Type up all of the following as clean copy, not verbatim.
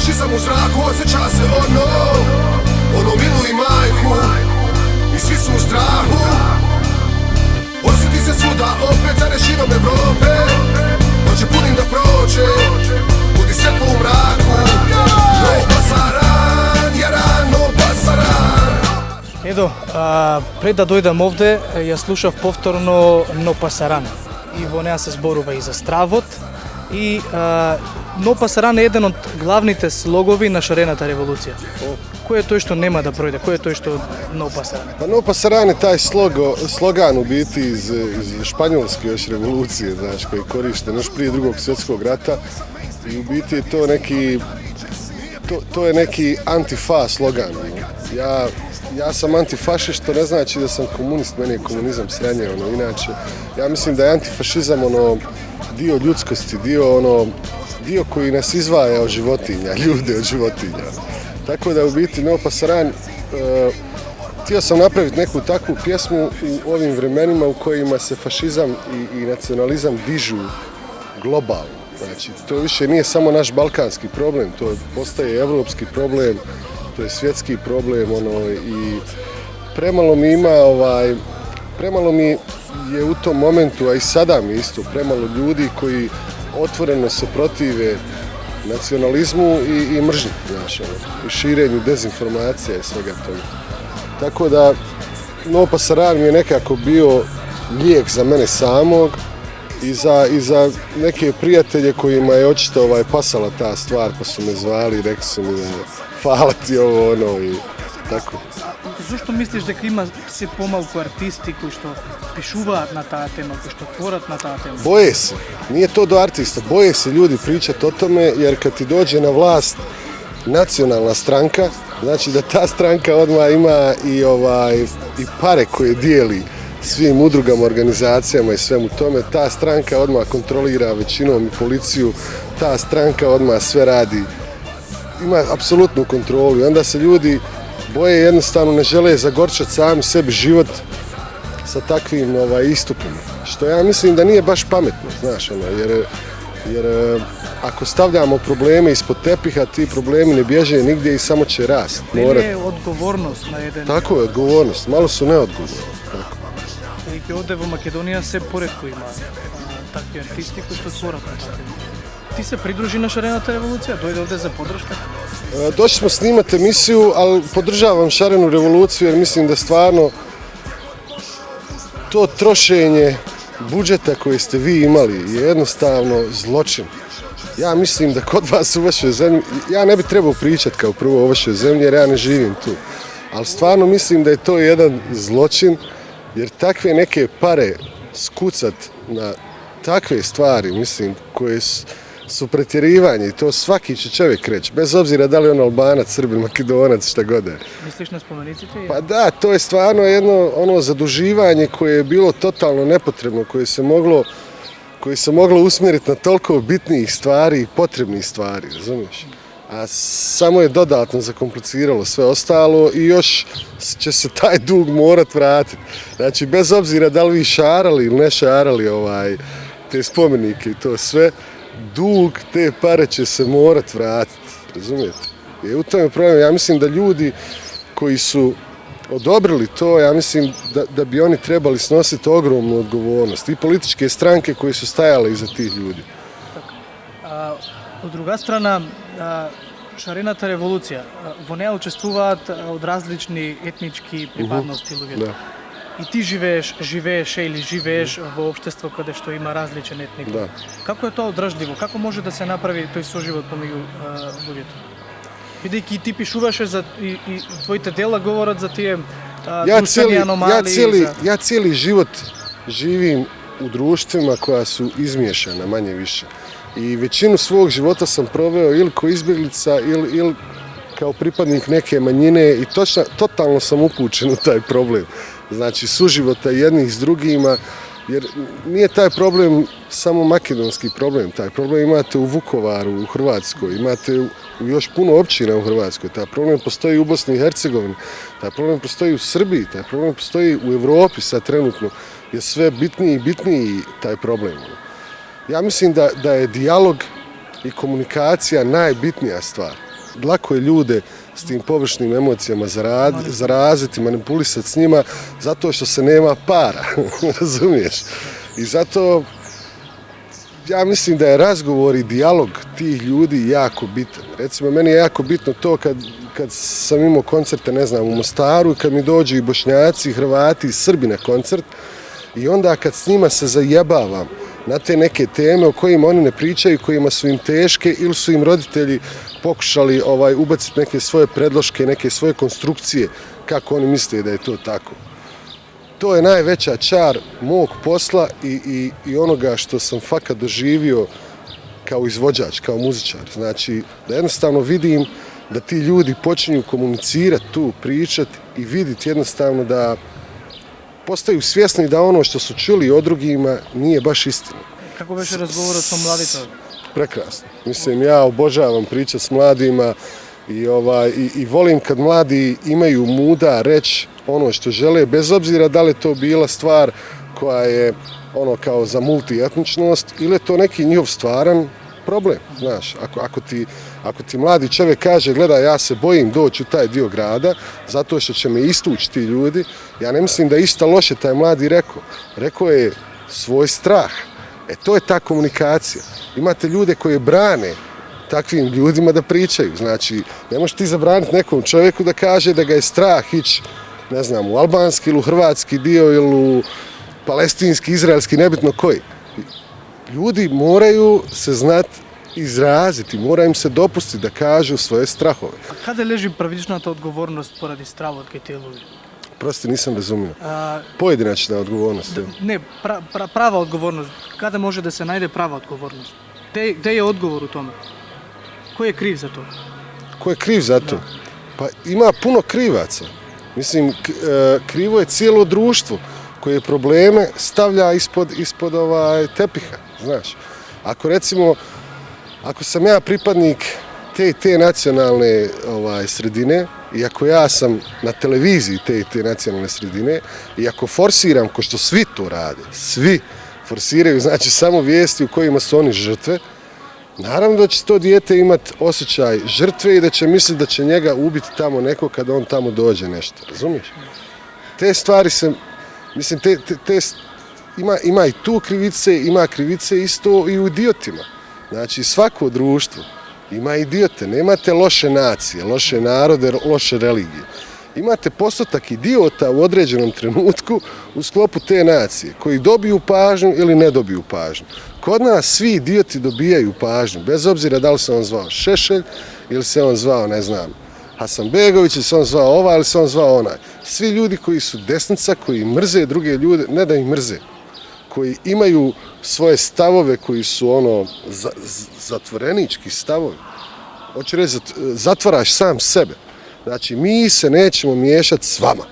Antifašizam u zraku, osjeća se ono miluj majku. I svi su u strahu, osjeti se svuda, opet za reširom Evrope. Noće punim da prođe, budi svjetlo u mraku. No pasaran, jaran, no pasaran. Edo, пред да дојдам овде, ја слушав повторно Но пасаран. И во неа се зборува и за стравот. И Но пасаран е еден од главните слогови на шарената револуција. Кој е тој што нема да пројде? Кој е тој што Но пасаран? Pa No pasaran je taj slogan u biti iz španjolske još revolucije, znači, koji je korišten još prije Drugog svjetskog rata. I u biti je to neki, to je neki antifa slogan. Ja sam antifašist, što ne znači da sam komunist, meni je komunizam sranje, inače. Ja mislim da je antifašizam dio ljudskosti, dio koji nas izdvaja od životinja, ljude od životinja. Tako da u biti No pasaran, htio sam napraviti neku takvu pjesmu u ovim vremenima u kojima se fašizam i nacionalizam dižu globalno. Znači, to više nije samo naš balkanski problem, to postaje evropski problem, to je svjetski problem, i premalo mi je u tom momentu, a i sada mi isto, premalo ljudi koji otvoreno se protive nacionalizmu i mržnji, znači, i širenju dezinformacija i svega toga. Tako da, No pasaran mi je nekako bio lijek za mene samog i za neke prijatelje kojima je očito pasala ta stvar, pa su me zvali i rekli su mi da hvala ti i tako. Зошто мислиш дека има се помалку артисти кои што пишуваат на таа тема, кои што творат на таа тема? Boje se, nije to do artista, boje se ljudi pričati o tome, jer kad ti dođe na vlast nacionalna stranka, znači da ta stranka odmah ima i pare koje dijeli svim udrugama, organizacijama i svemu tome, ta stranka odmah kontrolira većinom i policiju, ta stranka odmah sve radi, ima apsolutnu kontrolu i onda se ljudi boje, jednostavno ne žele zagorčati sami sebi život sa takvim istupima. Što ja mislim da nije baš pametno, znaš, jer ako stavljamo probleme ispod tepiha, ti problemi ne bježe nigdje i samo će rast. Или е одговорност на еден... Tako je, odgovornost, malo su neodgovorni. Tako. И овде во Македонија се поретко има такви артисти кои што творат на таа тема. Ti se pridruži na šareната revolucija, dojde ovdje za podrška? Došli smo snimati emisiju, ali podržavam šarenu revoluciju jer mislim da stvarno to trošenje budžeta koje ste vi imali je jednostavno zločin. Ja mislim da kod vas u vašoj zemlji, ja ne bi trebao pričati kao prvo o vašoj zemlji jer ja ne živim tu, ali stvarno mislim da je to jedan zločin jer takve neke pare skucat na takve stvari, mislim, koje su pretjerivanje i to svaki će čovjek reći, bez obzira da li on Albanac, Srbin, Makedonac, šta god je. Misliš na spomenicite? Pa da, to je stvarno jedno zaduživanje koje je bilo totalno nepotrebno, koje se moglo usmjeriti na toliko bitnijih stvari i potrebnih stvari, razumiješ? A samo je dodatno zakompliciralo sve ostalo i još će se taj dug morat vratiti. Znači, bez obzira da li vi šarali ili ne šarali te spomenike i to sve, dug te pare će se morat vratiti, razumijete? I u tome je problem. Ja mislim da ljudi koji su odobrili to, ja mislim da bi oni trebali snositi ogromnu odgovornost. I političke stranke koje su stajale iza tih ljudi. Од друга страна, шарената револуција, во неа учествуваат од различни етнички припадности луѓето. И ти живееш во општество каде што има различен етник. Да. Како е тоа одржливо? Како може да се направи тој соживот помеѓу луѓето? Бидејќи и ти пишуваше и твоите дела говорат за тие друшtvени аномалии. Ja cijeli život živim u društvima koja su izmiješana, manje više. I većinu svog života sam proveo ili kao izbjeglica ili kao pripadnik neke manjine i totalno sam upućen u taj problem. Znači suživota jednih s drugima, jer nije taj problem samo makedonski problem, taj problem imate u Vukovaru, u Hrvatskoj, imate u još puno općina u Hrvatskoj, taj problem postoji u Bosni i Hercegovini, taj problem postoji u Srbiji, taj problem postoji u Europi sad trenutno, je sve bitniji i bitniji taj problem. Ja mislim da je dijalog i komunikacija najbitnija stvar. lako je ljude s tim površnim emocijama zaraziti, manipulisati s njima, zato što se nema para, razumiješ? I zato ja mislim da je razgovor i dijalog tih ljudi jako bitan. Recimo, meni je jako bitno to kad sam imao koncerte, ne znam, u Mostaru, kad mi dođu i Bošnjaci, i Hrvati, i Srbi na koncert, i onda kad s njima se zajebavam na te neke teme o kojima oni ne pričaju, kojima su im teške ili su im roditelji pokušali ubaciti neke svoje predloške, neke svoje konstrukcije, kako oni misle da je to tako. To je najveća čar mog posla i onoga što sam fakat doživio kao izvođač, kao muzičar. Znači, da jednostavno vidim da ti ljudi počinju komunicirati tu, pričati i vidjeti jednostavno da postaju svjesni da ono što su čuli od drugima nije baš istina. Kako biš razgovarao s mladima? Prekrasno. Mislim, ja obožavam pričati s mladima i volim kad mladi imaju muda reći ono što žele, bez obzira da li to bila stvar koja je ono kao za multietničnost ili je to neki njihov stvaran problem, znaš. Ako ti mladi čovjek kaže, gledaj, ja se bojim doći u taj dio grada zato što će me istući ti ljudi, ja ne mislim da je išta loše taj mladi rekao. Rekao je svoj strah. To je ta komunikacija. Imate ljude koji brane takvim ljudima da pričaju. Znači, ne možeš ti zabraniti nekom čovjeku da kaže da ga je strah ići, ne znam, u albanski ili u hrvatski dio ili u palestinski, izraelski, nebitno koji. Ljudi moraju se znati izraziti, mora im se dopustiti da kažu svoje strahove. A kada leži pravičната odgovornost pоради stравот кај тие луѓе? Prosti, nisam razumio. Pojedinačna odgovornost. Не, права одговорност. Каде може да се најде права одговорност? Де je odgovor u tome? Ko je kriv za to? Ko je kriv za to? Pa ima puno krivaca. Mislim, krivo je cijelo društvo koje probleme stavlja ispod tepiha, znaš. Ako sam ja pripadnik te nacionalne sredine i ako ja sam na televiziji te nacionalne sredine i ako forsiram, ko što svi to rade, svi forsiraju, znači samo vijesti u kojima su oni žrtve, naravno da će to dijete imati osjećaj žrtve i da će misliti da će njega ubiti tamo neko kada on tamo dođe nešto, razumiješ? Te stvari se, mislim, ima i tu krivice, ima krivice isto i u idiotima. Znači, svako društvo ima idiote, nemate loše nacije, loše narode, loše religije. Imate postotak idiota u određenom trenutku u sklopu te nacije, koji dobiju pažnju ili ne dobiju pažnju. Kod nas svi idioti dobijaju pažnju, bez obzira da li se on zvao Šešelj ili se on zvao, ne znam, Hasanbegović ili se on zvao ovaj ili se on zvao onaj. Svi ljudi koji su desnica, koji mrze druge ljude, ne da ih mrze, koji imaju svoje stavove koji su zatvorenički stavovi. Hoću reći, zatvaraš sam sebe. Znači, mi se nećemo miješati s vama.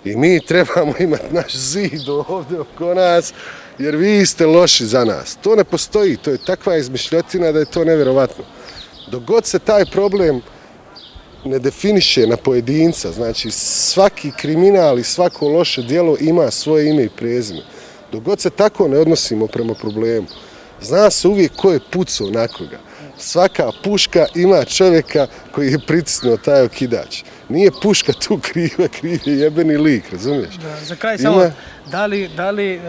I mi trebamo imati naš zid ovdje oko nas, jer vi ste loši za nas. To ne postoji, to je takva izmišljotina da je to nevjerovatno. Dok god se taj problem ne definiše na pojedinca, znači svaki kriminal i svako loše djelo ima svoje ime i prezime. Dok god se tako ne odnosimo prema problemu, zna se uvijek ko je pucao na koga. Svaka puška ima čovjeka koji je pritisnuo taj okidač. Nije puška tu kriva, kriv je jebeni lik, razumiješ? Da, za kraj samo, da li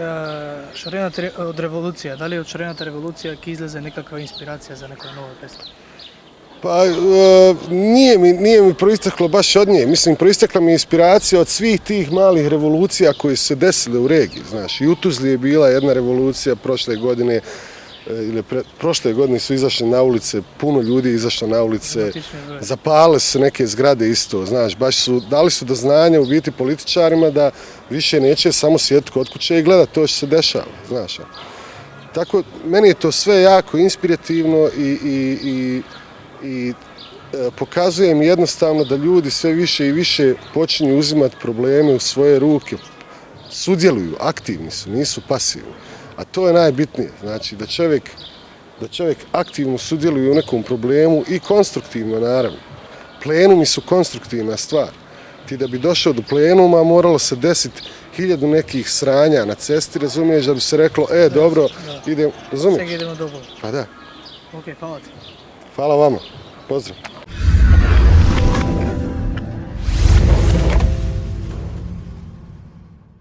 šareната od revolucija, da li od šareната revolucija ki izlaze nekakva inspiracija za nekoje nove pesme? Pa nije mi proisteklo baš od nje. Mislim, proistekla mi je inspiracija od svih tih malih revolucija koje su se desile u regiji. Znaš, i u Tuzli je bila jedna revolucija prošle godine, prošle godine su izašli na ulice, puno ljudi je izašlo na ulice, zapale su neke zgrade isto, znaš, dali su do znanja u biti političarima da više neće samo sjediti kod kuće i gledati to što se dešava, znaš. Tako, meni je to sve jako inspirativno i pokazuje mi jednostavno da ljudi sve više i više počinju uzimati probleme u svoje ruke, sudjeluju, aktivni su, nisu pasivni. A to je najbitnije, znači da čovjek aktivno sudjeluje u nekom problemu i konstruktivno naravno. Plenumi su konstruktivna stvar. Ti da bi došao do plenuma moralo se desiti 1000 nekih sranja na cesti, razumiješ, da bi se reklo, dobro, idemo, razumiješ? Sve idemo dobro. Pa da. Ok, hvala ti. Hvala vama, pozdrav.